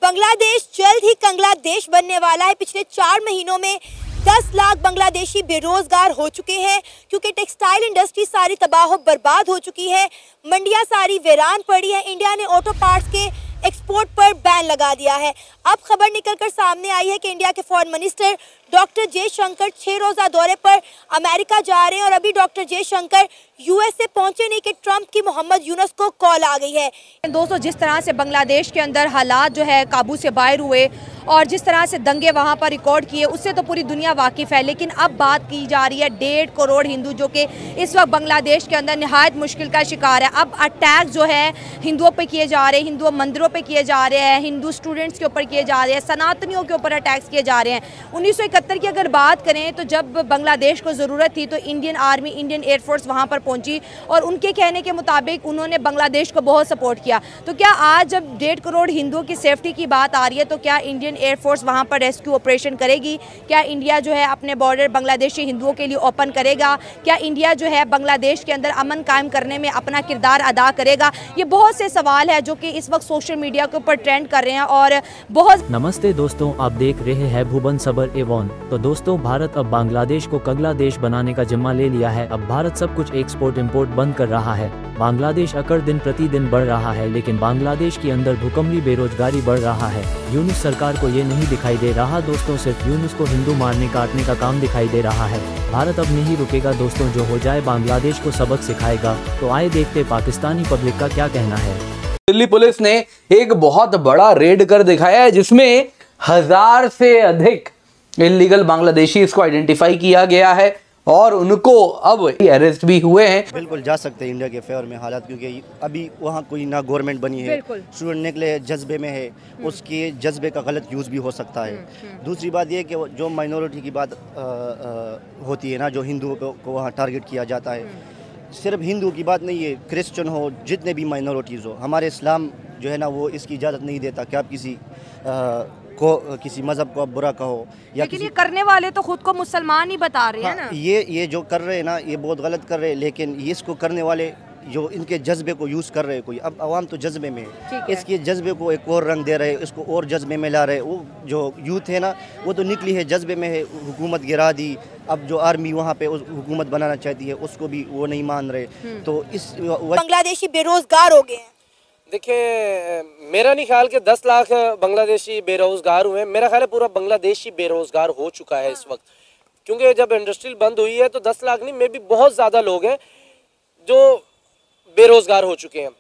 बांग्लादेश जल्द ही कंगला देश बनने वाला है। पिछले 4 महीनों में 10 लाख बांग्लादेशी बेरोजगार हो चुके हैं क्योंकि टेक्सटाइल इंडस्ट्री सारी तबाह बर्बाद हो चुकी है, मंडियां सारी वीरान पड़ी है। इंडिया ने ऑटो पार्ट्स के एक्सपोर्ट पर बैन लगा दिया है। अब खबर निकलकर सामने आई है कि इंडिया के फॉरेन मिनिस्टर डॉक्टर जयशंकर 6 रोज़ा दौरे पर अमेरिका जा रहे हैं और अभी डॉक्टर जयशंकर यूएसए पहुंचे नहीं कि ट्रंप की मोहम्मद यूनुस को कॉल आ गई है। दोस्तों, जिस तरह से बांग्लादेश के अंदर हालात जो है काबू से बाहर हुए और जिस तरह से दंगे वहां पर रिकॉर्ड किए, उससे तो पूरी दुनिया वाकिफ़ है। लेकिन अब बात की जा रही है 1.5 करोड़ हिंदू जो कि इस वक्त बांग्लादेश के अंदर निहायत मुश्किल का शिकार है। अब अटैक जो है हिंदुओं पे किए जा रहे हैं, हिंदू मंदिरों पे किए जा रहे हैं, हिंदू स्टूडेंट्स के ऊपर किए जा रहे हैं, सनातनियों के ऊपर अटैक्स किए जा रहे हैं। 1971 की अगर बात करें तो जब बांग्लादेश को ज़रूरत थी तो इंडियन आर्मी, इंडियन एयरफोर्स वहाँ पर पहुँची और उनके कहने के मुताबिक उन्होंने बांग्लादेश को बहुत सपोर्ट किया। तो क्या आज जब 1.5 करोड़ हिंदुओं की सेफ्टी की बात आ रही है तो क्या इंडियन एयरफोर्स वहाँ पर रेस्क्यू ऑपरेशन करेगी? क्या इंडिया जो है अपने बॉर्डर बांग्लादेशी हिंदुओं के लिए ओपन करेगा? क्या इंडिया जो है बांग्लादेश के अंदर अमन कायम करने में अपना किरदार अदा करेगा? ये बहुत से सवाल है जो कि इस वक्त सोशल मीडिया के ऊपर ट्रेंड कर रहे हैं और बहुत। नमस्ते दोस्तों, आप देख रहे हैं भुवन सबर एवं। तो दोस्तों, भारत अब बांग्लादेश को कंगला देश बनाने का जिम्मा ले लिया है। अब भारत सब कुछ एक्सपोर्ट इंपोर्ट बंद कर रहा है। बांग्लादेश अकड़ दिन प्रतिदिन बढ़ रहा है, लेकिन बांग्लादेश के अंदर भूखमरी बेरोजगारी बढ़ रहा है। यूनुस सरकार को ये नहीं दिखाई दे रहा दोस्तों, सिर्फ यूनुस को हिंदू मारने काटने का काम दिखाई दे रहा है। भारत अब नहीं रुकेगा दोस्तों, जो हो जाए बांग्लादेश को सबक सिखाएगा। तो आए देखते पाकिस्तानी पब्लिक का क्या कहना है। दिल्ली पुलिस ने एक बहुत बड़ा रेड कर दिखाया है जिसमें 1000 से अधिक इल्लीगल बांग्लादेशी इसको आइडेंटिफाई किया गया है और उनको अब अरेस्ट भी हुए हैं। बिल्कुल जा सकते हैं इंडिया के फेवर में हालात, क्योंकि अभी वहाँ कोई ना गवर्नमेंट बनी है, स्टूडेंट निकले जज्बे में है, उसके जज्बे का गलत यूज़ भी हो सकता है। दूसरी बात ये कि जो माइनॉरिटी की बात होती है ना, जो हिंदुओं को वहाँ टारगेट किया जाता है, सिर्फ हिंदू की बात नहीं है, क्रिश्चियन हो, जितने भी माइनॉरिटीज़ हो, हमारे इस्लाम जो है ना वो इसकी इजाज़त नहीं देता कि आप किसी मज़हब को आप बुरा कहो। या लेकिन ये करने वाले तो खुद को मुसलमान ही बता रहे हैं ना। ये जो कर रहे हैं ना ये बहुत गलत कर रहे हैं, लेकिन ये इसको करने वाले जो इनके जज्बे को यूज़ कर रहे हैं कोई, अब आवाम तो जज्बे में है, इसके जज्बे को एक और रंग दे रहे हैं, इसको और जज्बे में ला रहे हैं। वो जो यूथ है ना वो तो निकली है जज्बे में है, हुकूमत गिरा दी। अब जो आर्मी वहाँ पे उस हुकूमत बनाना चाहती है उसको भी वो नहीं मान रहे। तो इस बांग्लादेशी बेरोजगार हो गए हैं। देखिए, मेरा नहीं ख्याल कि 10 लाख बांग्लादेशी बेरोजगार हुए हैं। मेरा ख्याल है पूरा बांग्लादेशी बेरोजगार हो चुका है इस वक्त, क्योंकि जब इंडस्ट्रियल बंद हुई है तो 10 लाख नहीं, मे भी बहुत ज़्यादा लोग हैं जो बेरोजगार हो चुके हैं।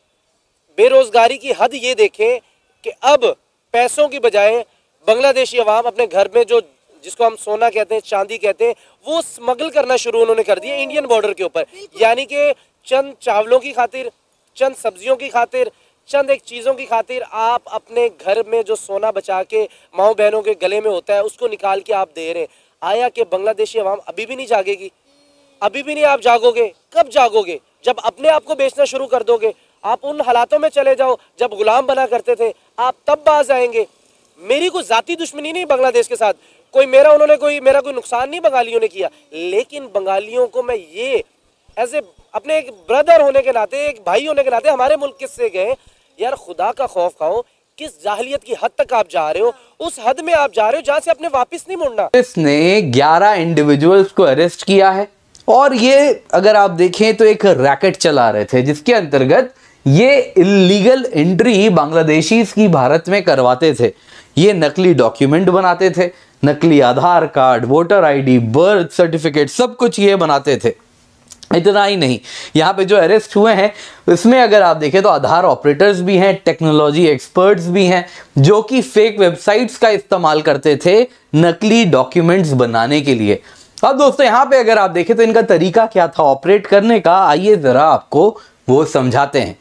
बेरोजगारी की हद ये देखें कि अब पैसों की बजाय बांग्लादेशी अवाम अपने घर में जो जिसको हम सोना कहते हैं, चांदी कहते हैं, वो स्मगल करना शुरू उन्होंने कर दिया इंडियन बॉर्डर के ऊपर। यानी कि चंद चावलों की खातिर, चंद सब्जियों की खातिर, चंद एक चीज़ों की खातिर आप अपने घर में जो सोना बचा के माओ बहनों के गले में होता है उसको निकाल के आप दे रहे हैं। आया कि बांग्लादेशी अवाम अभी भी नहीं जागेगी? अभी भी नहीं आप जागोगे? कब जागोगे? जब अपने आप को बेचना शुरू कर दोगे। आप उन हालातों में चले जाओ जब गुलाम बना करते थे, आप तब बाज आएंगे। मेरी कोई जाती दुश्मनी नहीं बांग्लादेश के साथ, मेरा कोई नुकसान नहीं बंगालियों ने किया, लेकिन बंगालियों को मैं ये एज ए अपने एक ब्रदर होने के नाते, एक भाई होने के नाते, हमारे मुल्क किससे गए यार, खुदा का खौफ खाओ। किस जाहिलियत की हद तक आप जा रहे हो? उस हद में आप जा रहे हो जहां से अपने वापस नहीं मुड़ना। इसने 11 इंडिविजुअल्स को अरेस्ट किया है और ये अगर आप देखें तो एक रैकेट चला रहे थे जिसके अंतर्गत ये इल्लीगल एंट्री बांग्लादेशीज की भारत में करवाते थे। ये नकली डॉक्यूमेंट बनाते थे, नकली Aadhaar card, voter ID, birth certificate, सब कुछ ये बनाते थे। इतना ही नहीं, यहाँ पे जो अरेस्ट हुए हैं इसमें अगर आप देखें तो आधार ऑपरेटर्स भी हैं, टेक्नोलॉजी एक्सपर्ट्स भी हैं, जो कि फेक वेबसाइट्स का इस्तेमाल करते थे नकली डॉक्यूमेंट्स बनाने के लिए। अब दोस्तों यहाँ पे अगर आप देखें तो इनका तरीका क्या था ऑपरेट करने का, आइए ज़रा आपको वो समझाते हैं।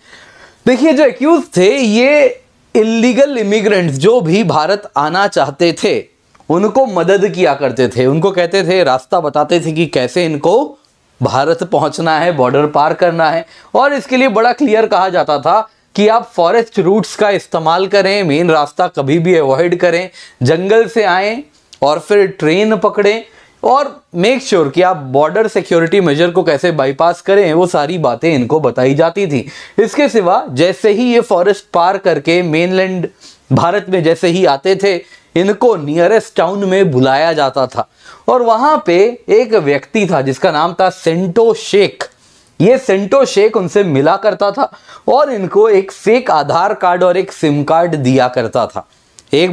देखिए, जो एक्यूज थे ये इल्लीगल इमिग्रेंट्स जो भी भारत आना चाहते थे उनको मदद किया करते थे, उनको कहते थे, रास्ता बताते थे कि कैसे इनको भारत पहुंचना है, बॉर्डर पार करना है। और इसके लिए बड़ा क्लियर कहा जाता था कि आप फॉरेस्ट रूट्स का इस्तेमाल करें, मेन रास्ता कभी भी अवॉइड करें, जंगल से आएँ और फिर ट्रेन पकड़ें और मेक श्योर कि आप बॉर्डर सिक्योरिटी मेजर को कैसे बाईपास करें, वो सारी बातें इनको बताई जाती थी। इसके सिवा जैसे ही ये फॉरेस्ट पार करके मेनलैंड भारत में जैसे ही आते थे इनको नियरेस्ट टाउन में बुलाया जाता था और वहां पे एक व्यक्ति था जिसका नाम था सेंटो शेख। ये सेंटो शेख उनसे मिला करता था और इनको एक फेक आधार कार्ड और एक सिम कार्ड दिया करता था। एक